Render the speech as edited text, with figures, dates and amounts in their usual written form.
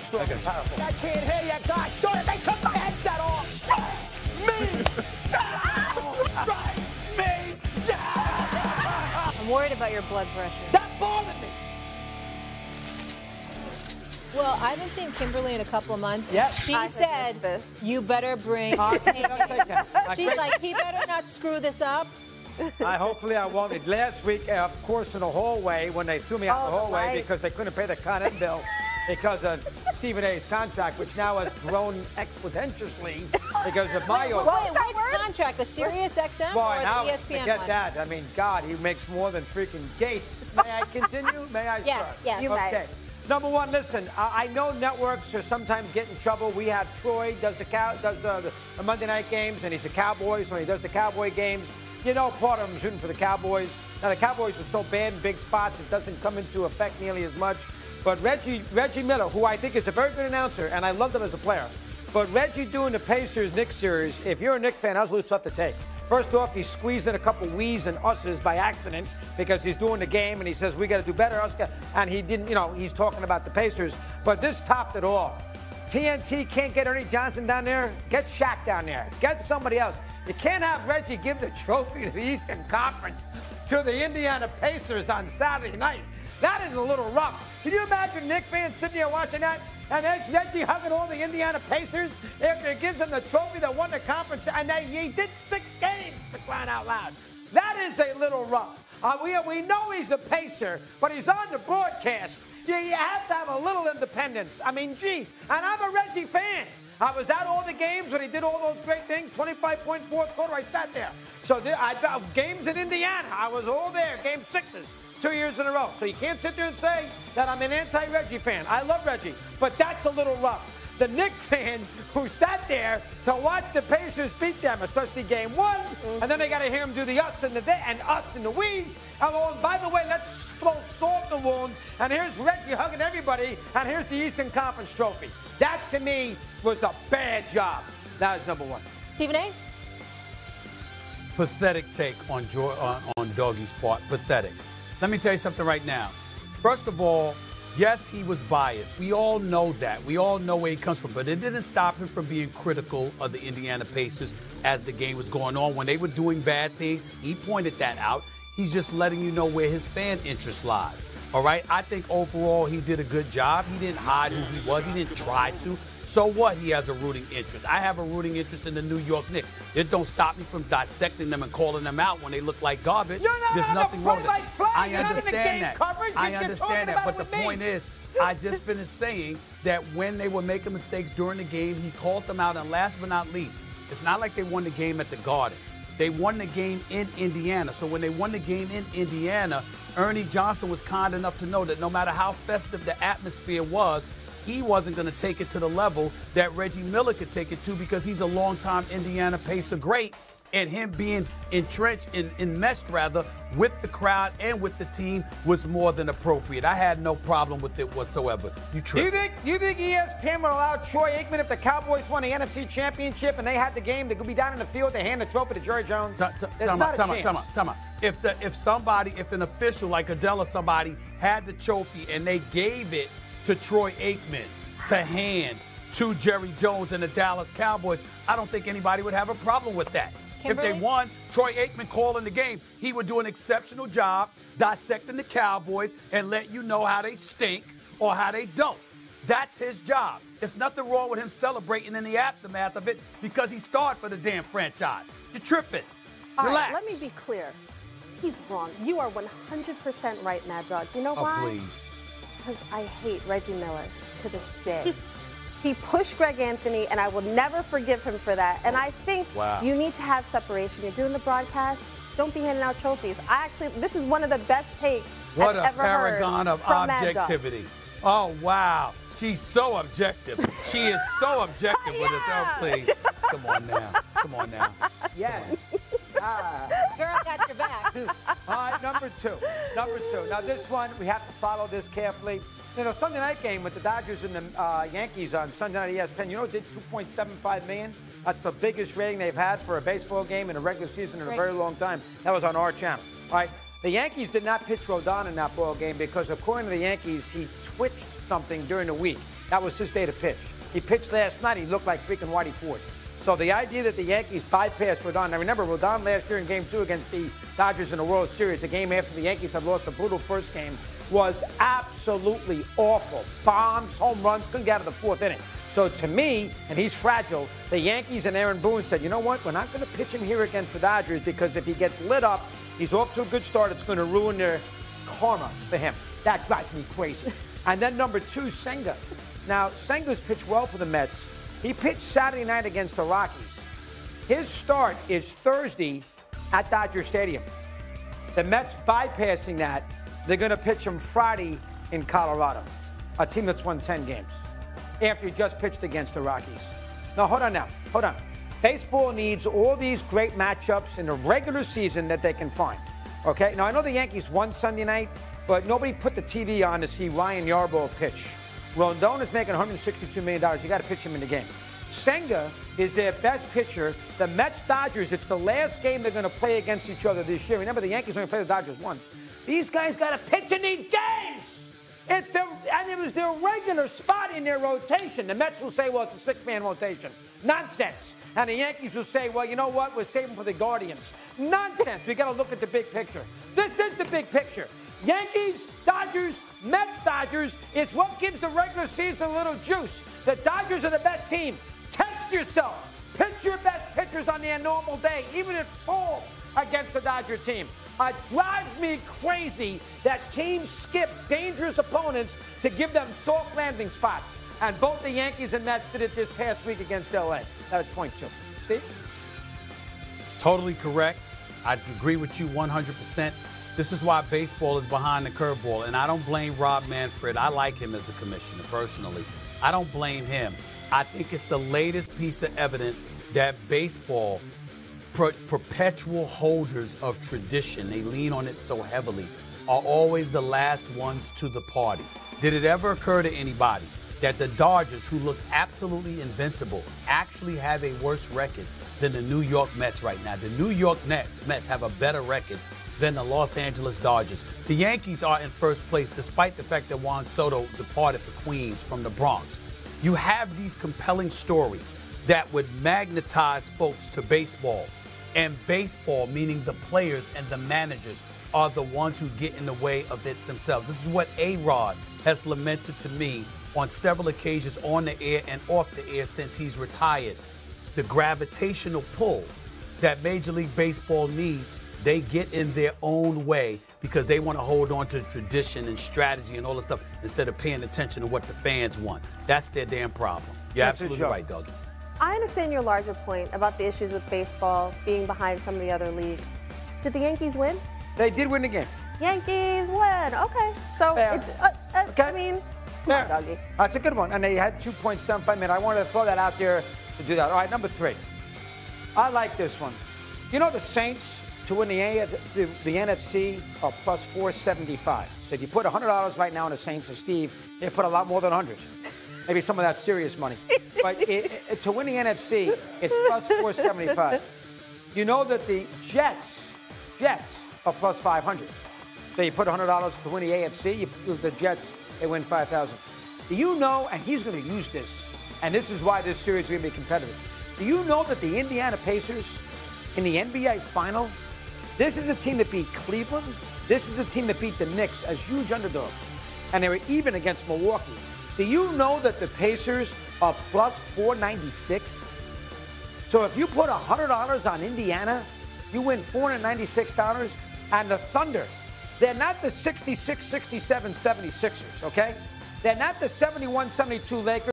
strong and powerful. I can't hear you, guys. Start it. They took my headset off. Strike me down. Strike me down. I'm worried about your blood pressure. That bothered me. Well, I haven't seen Kimberly in a couple of months. Yep. She said, you better bring... She's like, he better not screw this up. Hopefully I won't. Last week, of course, in the hallway, when they threw me out the hallway because they couldn't pay the Con Ed bill because of Stephen A's contract, which now has grown exponentially because of my... Which contract? The Sirius XM or the ESPN forget one? that. I mean, God, he makes more than freaking Gates. May I continue? May I start? Yes. You okay. Number one, listen, I know networks are sometimes getting in trouble. We have Troy does the Monday night games, and he's a Cowboys. When he does the Cowboy games, you know, part of them shooting for the Cowboys. Now, the Cowboys are so bad in big spots, it doesn't come into effect nearly as much. But Reggie Miller, who I think is a very good announcer, and I loved him as a player. But Reggie doing the Pacers-Knicks series, if you're a Knicks fan, that was a little tough to take. First off, he squeezed in a couple wees and usses by accident because he's doing the game, and he says, we got to do better. And he didn't, you know, he's talking about the Pacers. But this topped it all. TNT can't get Ernie Johnson down there. Get Shaq down there. Get somebody else. You can't have Reggie give the trophy to the Eastern Conference to the Indiana Pacers on Saturday night. That is a little rough. Can you imagine Knicks fans sitting here watching that? And there's Reggie hugging all the Indiana Pacers after he gives them the trophy that won the conference. And he did 6 games, for crying out loud. That is a little rough. We know he's a Pacer, but he's on the broadcast. You have to have a little independence. I mean, geez. And I'm a Reggie fan. I was at all the games when he did all those great things. 25-point fourth quarter, I sat there. So games in Indiana, I was all there. Game 6s, 2 years in a row. So you can't sit there and say that I'm an anti-Reggie fan. I love Reggie, but that's a little rough. The Knicks fan who sat there to watch the Pacers beat them, especially game 1, and then they got to hear him do the us and the we's. And by the way, let's throw salt in the wound. And here's Reggie hugging everybody, and here's the Eastern Conference trophy. That, to me, was a bad job. That is number 1. Stephen A? Pathetic take on Doggie's part. Pathetic. Let me tell you something right now. First of all, yes, he was biased. We all know that. We all know where he comes from. But it didn't stop him from being critical of the Indiana Pacers as the game was going on. When they were doing bad things, he pointed that out. He's just letting you know where his fan interest lies. All right? I think overall he did a good job. He didn't hide who he was. He didn't try to. So what? He has a rooting interest. I have a rooting interest in the New York Knicks. It don't stop me from dissecting them and calling them out when they look like garbage. There's nothing wrong with it. I understand that. I understand that. But the point is, I just finished saying that when they were making mistakes during the game, he called them out. And last but not least, it's not like they won the game at the Garden. They won the game in Indiana. So when they won the game in Indiana, Ernie Johnson was kind enough to know that no matter how festive the atmosphere was, he wasn't going to take it to the level that Reggie Miller could take it to because he's a longtime Indiana Pacer great, and him being entrenched, enmeshed rather, with the crowd and with the team was more than appropriate. I had no problem with it whatsoever. You tripped. You think ESPN would allow Troy Aikman if the Cowboys won the NFC Championship and they had the game, they could be down in the field to hand the trophy to Jerry Jones? Time out. If an official like Adele or somebody had the trophy and they gave it to Troy Aikman to hand to Jerry Jones and the Dallas Cowboys, I don't think anybody would have a problem with that. Kimberly? If they won, Troy Aikman calling the game, he would do an exceptional job dissecting the Cowboys and let you know how they stink or how they don't. That's his job. There's nothing wrong with him celebrating in the aftermath of it because he starred for the damn franchise. You're tripping. Relax. All right, let me be clear. He's wrong. You are 100% right, Mad Dog. You know why? Please. Because I hate Reggie Miller to this day. He pushed Greg Anthony, and I will never forgive him for that. And I think you need to have separation. You're doing the broadcast. Don't be handing out trophies. This is one of the best takes I've ever heard. What a paragon of objectivity. Oh, wow. She's so objective. She is so objective with herself. Please. Come on now. Come on now. Yes. Girl got your back. All right, number two. Now, this one, we have to follow this carefully. You know, Sunday night game with the Dodgers and the Yankees on Sunday night ESPN, you know, it did $2.75 million. That's the biggest rating they've had for a baseball game in a regular season in a very long time. That was on our channel. All right, the Yankees did not pitch Rodon in that ball game because, according to the Yankees, he twitched something during the week. that was his day to pitch. He pitched last night. He looked like freaking Whitey Ford. So the idea that the Yankees bypassed Rodon. Now remember, Rodon last year in Game 2 against the Dodgers in the World Series, a game after the Yankees had lost a brutal first game, was absolutely awful. Bombs, home runs, couldn't get out of the fourth inning. So to me, and he's fragile, the Yankees and Aaron Boone said, you know what, we're not going to pitch him here against the Dodgers because if he gets lit up, he's off to a good start, it's going to ruin their karma for him. That drives me crazy. And then number 2, Senga. Now, Senga's pitched well for the Mets. He pitched Saturday night against the Rockies. His start is Thursday at Dodger Stadium. The Mets bypassing that, they're going to pitch him Friday in Colorado, a team that's won 10 games, after he just pitched against the Rockies. Now, hold on. Baseball needs all these great matchups in the regular season that they can find, okay? Now, I know the Yankees won Sunday night, but nobody put the TV on to see Ryan Yarbrough pitch. Rondon is making $162 million. You got to pitch him in the game. Senga is their best pitcher. The Mets-Dodgers, it's the last game they're going to play against each other this year. Remember, the Yankees only play the Dodgers once. These guys got to pitch in these games. And it was their regular spot in their rotation. The Mets will say, well, it's a 6-man rotation. Nonsense. And the Yankees will say, well, you know what? We're saving for the Guardians. Nonsense. We got to look at the big picture. This is the big picture. Yankees, Dodgers, Mets, Dodgers is what gives the regular season a little juice. The Dodgers are the best team. Test yourself. Pitch your best pitchers on their normal day, even at full against the Dodger team. It drives me crazy that teams skip dangerous opponents to give them soft landing spots. And both the Yankees and Mets did it this past week against L.A. That was point 2. Steve? Totally correct. I agree with you 100%. This is why baseball is behind the curveball. And I don't blame Rob Manfred. I like him as a commissioner, personally. I don't blame him. I think it's the latest piece of evidence that baseball, perpetual holders of tradition, they lean on it so heavily, are always the last ones to the party. Did it ever occur to anybody that the Dodgers, who look absolutely invincible, actually have a worse record than the New York Mets right now? The New York Mets have a better record than the Los Angeles Dodgers. The Yankees are in first place, despite the fact that Juan Soto departed for Queens from the Bronx. You have these compelling stories that would magnetize folks to baseball. And baseball, meaning the players and the managers, are the ones who get in the way of it themselves. This is what A-Rod has lamented to me on several occasions on the air and off the air since he's retired. The gravitational pull that Major League Baseball needs, they get in their own way because they want to hold on to tradition and strategy and all this stuff instead of paying attention to what the fans want. That's their damn problem. You're absolutely right, Dougie. I understand your larger point about the issues with baseball being behind some of the other leagues. Did the Yankees win? They did win the game. Yankees win. Okay. So, it's, okay. I mean, come on, Dougie. That's a good one. And they had 2.75 minutes. I wanted to throw that out there to do that. All right, number 3. I like this one. You know the Saints to win the NFC are plus 475. So if you put $100 right now on the Saints, and Steve, they put a lot more than 100. Maybe some of that serious money. But to win the NFC, it's plus 475. You know that the Jets are plus 500. So you put $100 to win the AFC, the Jets, they win 5,000. Do you know, and he's going to use this, and this is why this series is going to be competitive. Do you know that the Indiana Pacers in the NBA Final, this is a team that beat Cleveland. This is a team that beat the Knicks as huge underdogs. And they were even against Milwaukee. Do you know that the Pacers are plus 496? So if you put $100 on Indiana, you win $496. And the Thunder, they're not the 66, 67, 76ers, okay? They're not the 71, 72 Lakers.